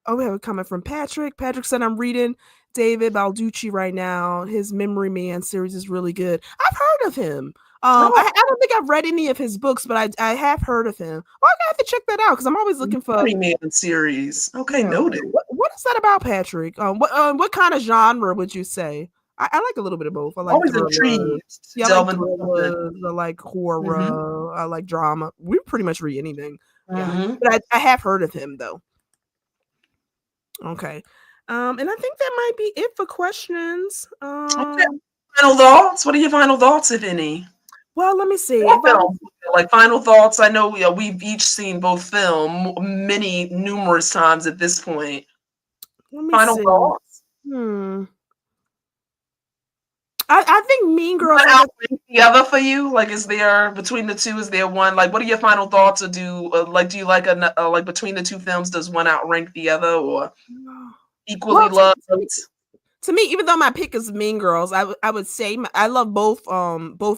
Oh, we have a comment from Patrick. Patrick said, I'm reading David Balducci right now. His Memory Man series is really good. I've heard of him. I don't think I've read any of his books, but I have heard of him. Well, I have to check that out because I'm always looking for Memory Man series. Okay, noted. What is that about, Patrick? What kind of genre would you say? I like a little bit of both. I like Always thrillers. intrigued to Yeah, I like delve into something. thrillers. I like horror. I like drama. We pretty much read anything. Yeah, Mhm. but I have heard of him though. Okay, and I think that might be it for questions. Okay. Final thoughts? What are your final thoughts, if any? Well, let me see. Both If I was, films, like final thoughts. I know we've each seen both film numerous times at this point. let me Final see. thoughts. I think Mean Girls. One outrank the other for you? Like, is there between the two? Is there one? Like, what are your final thoughts? Or do you like like between the two films? Does one outrank the other, or equally Well, loved? to me, even though my pick is Mean Girls, I would say I love both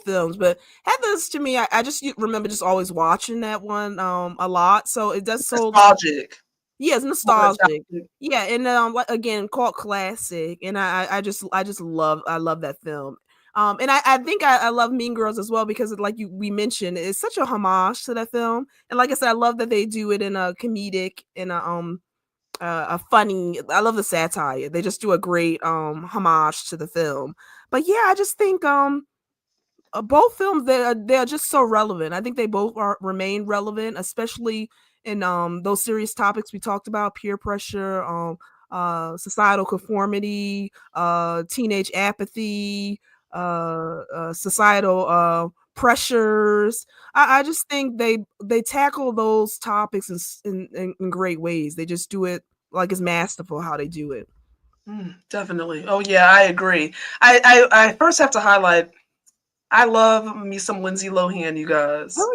films, but Heathers to me, I just remember just always watching that one a lot. So it does so Nostalgic. yeah, it's nostalgic. Yeah, and again, called classic, and I just love that film. And I think I love Mean Girls as well because like we mentioned, it's such a homage to that film, and like I said, I love that they do it in a comedic, in a funny. I love the satire. They just do a great homage to the film. But yeah, I just think both films they're just so relevant. I think they both remain relevant, especially in those serious topics we talked about: peer pressure, societal conformity, teenage apathy, societal pressures. I just think they tackle those topics in great ways. They just do it like it's masterful how they do it. Definitely. Oh yeah, I agree. I first have to highlight. I love me some Lindsay Lohan, you guys. Oh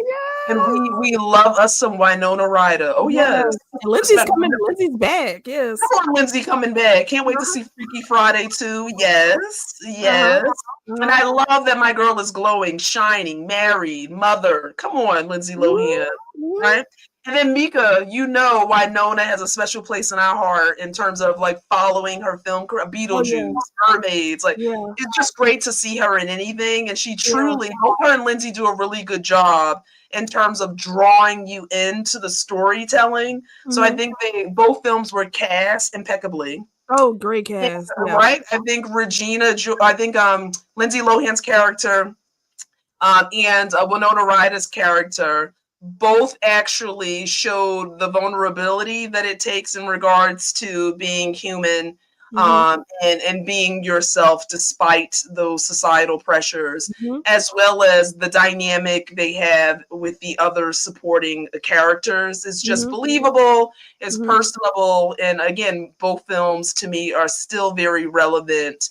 yeah, And we love us some Winona Ryder. Oh yes. And Lindsay's coming. Lindsay's back. Yes. Come on, Lindsay coming back. Can't wait to see Freaky Friday too. Yes. Yes. And I love that my girl is glowing, shining, married, mother. Come on, Lindsay Lohan. Right? And then Meka, Winona has a special place in our heart in terms of like following her film career. Beetlejuice, Mermaids. Like it's just great to see her in anything. And she truly, both her and Lindsay do a really good job in terms of drawing you into the storytelling. So I think both films were cast impeccably. Oh, great cast. Yeah. Right? I think Lindsay Lohan's character and Winona Ryder's character both actually showed the vulnerability that it takes in regards to being human and being yourself despite those societal pressures, as well as the dynamic they have with the other supporting characters. It's just believable, it's personable, and again, both films to me are still very relevant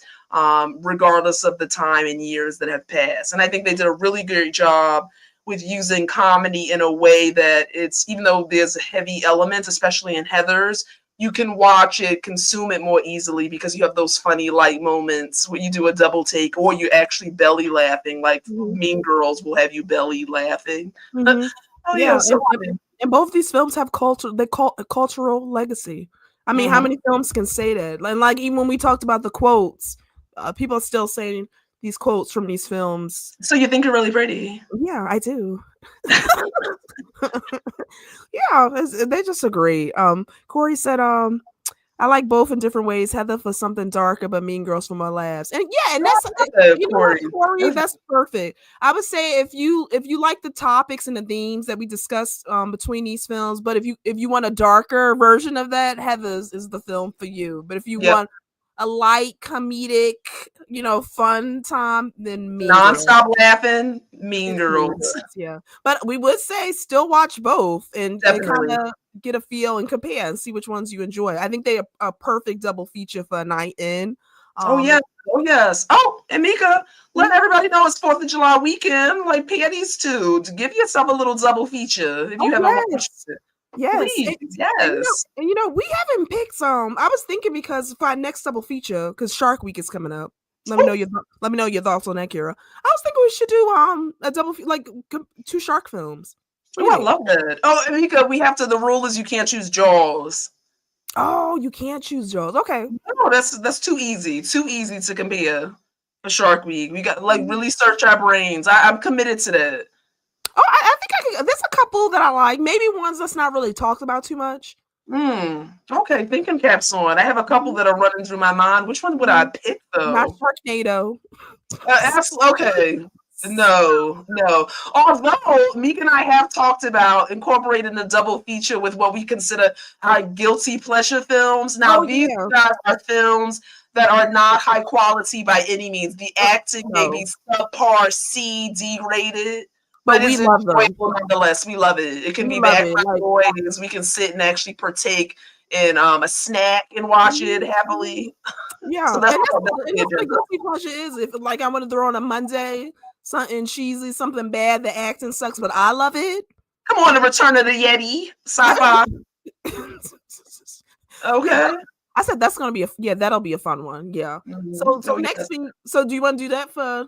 regardless of the time and years that have passed. And I think they did a really great job with using comedy in a way that it's, even though there's heavy elements, especially in Heathers, you can watch it, consume it more easily because you have those funny light moments where you do a double take or you're actually belly laughing, like Mean Girls will have you belly laughing. Oh yeah, so and both these films have a cultural legacy. I mean, how many films can say that? And like even when we talked about the quotes, people are still saying these quotes from these films. So you think you're really pretty? Yeah, I do. Yeah, they just agree. Corey said, I like both in different ways. Heather for something darker, but Mean Girls for more laughs. And yeah, and that's Corey, that's perfect. I would say if you like the topics and the themes that we discussed between these films, but if you want a darker version of that, Heather's is the film for you. But if you want a light comedic, fun time, then Mean Non-stop laughing, Mean Girls. Yeah, but we would say still watch both and kind of get a feel and compare and see which ones you enjoy. I think they are a perfect double feature for a night in. Oh yes. Oh, and Meka, let everybody know it's 4th of July weekend. Like panties too. To give yourself a little double feature if you haven't watched it. Yes. Please, And we haven't picked some. I was thinking because for our next double feature, because Shark Week is coming up. Let me know your thoughts on that, Kira. I was thinking we should do a double like 2 shark films. Oh, I love that. Oh, Meka, the rule is you can't choose Jaws. Oh, you can't choose Jaws. Okay. No, that's too easy. Too easy to compare for Shark Week. We got really search our brains. I'm committed to that. Oh, I think I could. There's a couple that I like. Maybe ones that's not really talked about too much. Okay, thinking caps on. I have a couple that are running through my mind. Which one would I pick Not though? Sharknado. Okay. No. Although Meek and I have talked about incorporating a double feature with what we consider our guilty pleasure films. Now, these guys are films that are not high quality by any means. The acting may be subpar C, D rated, but we it's love them. enjoyable nonetheless. We love it. It can be background noise. We can sit and actually partake in a snack and watch it happily. Yeah, So that's and what the guilty pleasure is. If like I want to throw on a Monday something cheesy, something bad, the acting sucks, but I love it. Come on, The Return of the Yeti, sci-fi. Okay. Yeah, I said that's gonna be that'll be a fun one. Yeah. So next week. So do you want to do that for?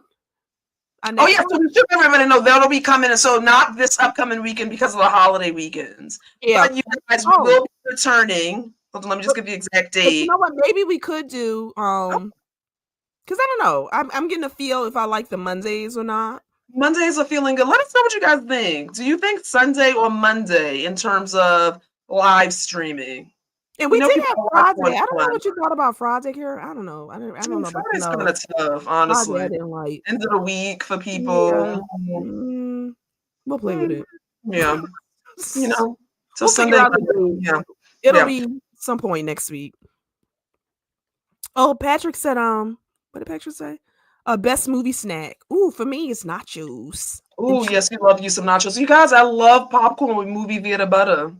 Oh yeah, so we should everybody know that'll be coming. So not this upcoming weekend because of the holiday weekends. Yeah. But you guys will be returning. Hold on, let me just give the exact date. You know what? Maybe we could do because I don't know. I'm getting a feel if I like the Mondays or not. Mondays are feeling good. Let us know what you guys think. Do you think Sunday or Monday in terms of live streaming? And we did have Friday. I don't know what you thought about Friday here. I don't know. I don't know. Friday's kind of tough, honestly. Friday I didn't like. End of the week for people. Yeah. We'll play with it. Yeah. You know. So we'll Sunday. Yeah. It'll be some point next week. Oh, Patrick said, what did Patrick say? Best movie snack. Ooh, for me, it's nachos. Ooh, yes, we love you some nachos. You guys, I love popcorn with movie theater butter.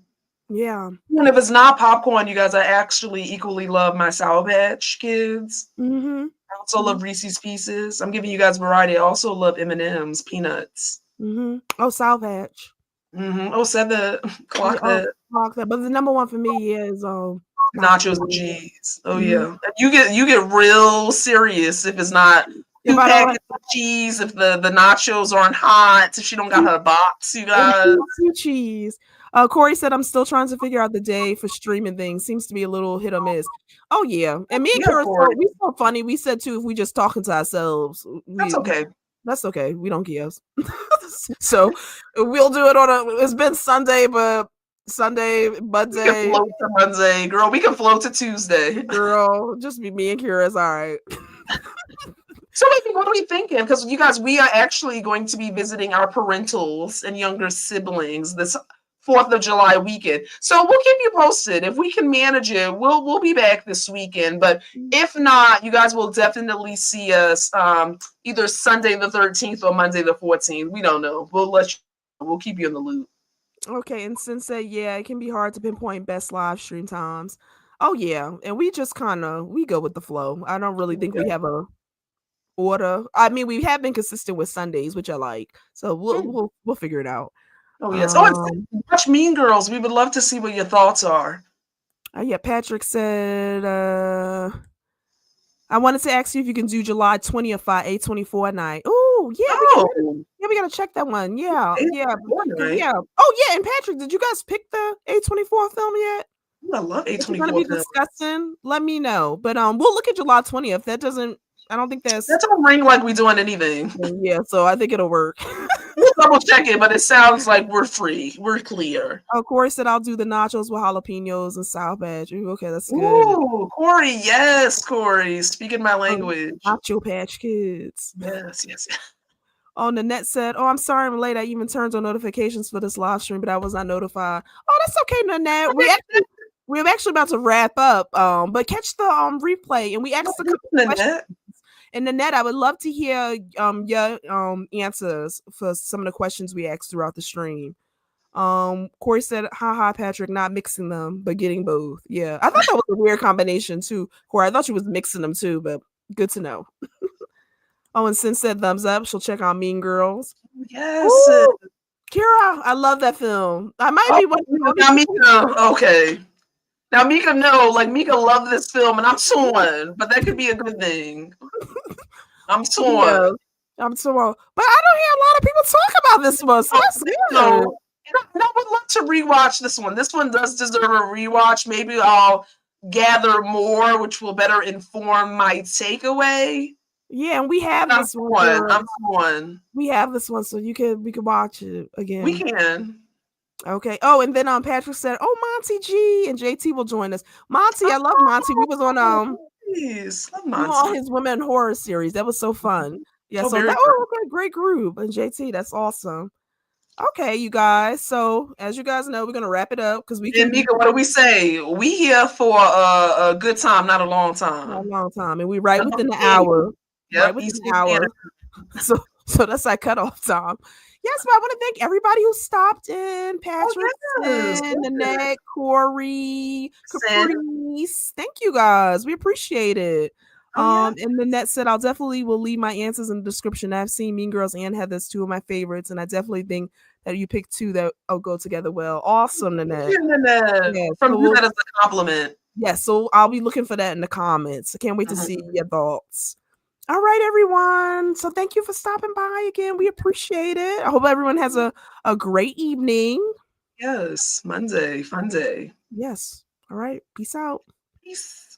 Yeah. And if it's not popcorn, you guys, I actually equally love my Sour Patch Kids. Mm-hmm. I also love Reese's Pieces. I'm giving you guys variety. I also love M&M's, peanuts. Mm-hmm. Oh, Sour Patch. Mm-hmm. Oh, said that. Clock that. Clock that. But the number one for me is nachos and cheese. Oh yeah. You get real serious if it's not two packets of cheese, if the nachos aren't hot, if she don't got her box, you guys. Cheese. Corey said I'm still trying to figure out the day for streaming things. Seems to be a little hit or miss. Oh yeah. And me and Kira, we so funny. We said too if we just talking to ourselves. That's okay. That's okay. We don't give. So we'll do it on it's been Sunday, but Sunday, Monday. We can float to Monday, girl. We can float to Tuesday. Girl, just be me and Kira's all right. So what are we thinking? Because you guys, we are actually going to be visiting our parentals and younger siblings this 4th of July weekend. So we'll keep you posted. If we can manage it, we'll be back this weekend. But if not, you guys will definitely see us either Sunday the 13th or Monday the 14th. We don't know. We'll keep you in the loop. Okay, and since that, it can be hard to pinpoint best live stream times. Oh yeah, and we just we go with the flow. I don't really think we have a order. I mean, we have been consistent with Sundays, which I like. So we'll figure it out. Oh yes. Watch Mean Girls. We would love to see what your thoughts are. Yeah, Patrick said I wanted to ask you if you can do July 20th by 8:24 at night. Oh, yeah. We gotta check that one. Yeah. Oh, yeah. And Patrick, did you guys pick the 8:24 film yet? I love 8:24. If you're gonna be discussing, let me know. But we'll look at July 20th. That doesn't. I don't think that don't ring like we doing anything. Yeah, so I think it'll work. We'll double check it, but it sounds like we're free. We're clear. Oh, Corey said I'll do the nachos with jalapenos and Sour Patch. Okay, that's good. Ooh, Corey, yes, Corey. Speaking my language. Nacho Patch Kids. Yes. Oh, Nanette said, "Oh, I'm sorry I'm late. I even turned on notifications for this live stream, but I was not notified." Oh, that's okay, Nanette. We're actually about to wrap up. But catch the replay, and we asked a couple questions. And Nanette, I would love to hear your answers for some of the questions we asked throughout the stream. Corey said, "Haha, Patrick, not mixing them, but getting both." Yeah, I thought that was a weird combination too. Corey, I thought she was mixing them too, but good to know. Oh, and Sin said thumbs up. She'll check out Mean Girls. Yes. Ooh, Kira, I love that film. I might be one. Now, Meka, okay. Now, Meka, no, like Meka loved this film, and I'm torn, but that could be a good thing. I'm torn. Yeah, I'm torn. But I don't hear a lot of people talk about this one. So that's good. No, I would love to rewatch this one. This one does deserve a rewatch. Maybe I'll gather more, which will better inform my takeaway. Yeah, and we have this one. I'm one. We have this one, so we can watch it again. We can. Okay. Oh, and then Patrick said, "Oh, Monty G and JT will join us." Monty, I love Monty. We was on Please, love we were Monty. on his women horror series. That was so fun. Yeah. Oh, So very that fun. was a great group. And JT, that's awesome. Okay, you guys. So as you guys know, we're gonna wrap it up because we can And be Mika, what do we say? We here for a good time, not a long time. a long time, and we right Yep, within the hour. Right within Eastern the hour. Standard. So that's our cutoff time. Yes, but I want to thank everybody who stopped in. Patrick, yes, Nanette, Corey, Sin. Caprice. Thank you guys. We appreciate it. Oh, And Nanette said I'll definitely will leave my answers in the description. I've seen Mean Girls and Heather's, two of my favorites, and I definitely think that you picked two that will go together well. Awesome, Nanette. Yeah, from so you, that is a compliment. Yes, so I'll be looking for that in the comments. I can't wait to see Mhm. your thoughts. All right, everyone. So thank you for stopping by again. We appreciate it. I hope everyone has a great evening. Yes, Monday, fun day. Yes. All right. Peace out. Peace.